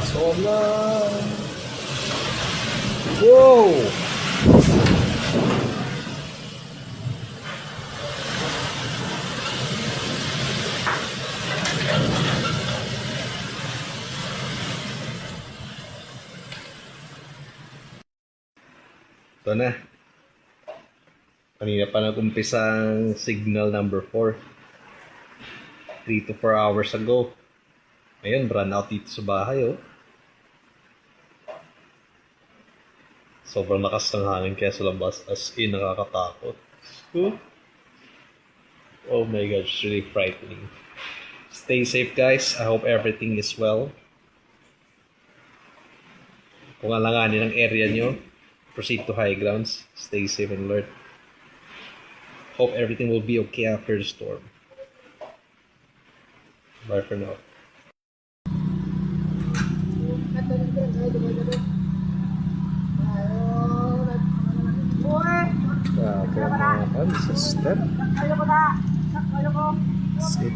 Pasok na. Wow! Ito na. Kanina pa nag-umpisa ang signal number 4. 3 to 4 hours ago. Ngayon, run out dito sa bahay, oh. Sobrang lakas ng hangin kaya sa labas. As in, nakakatakot. Oh my God, it's really frightening. Stay safe, guys. I hope everything is well. Kung alanganin ang area nyo, proceed to high grounds. Stay safe and alert. Hope everything will be okay after the storm. Bye for now. Sit.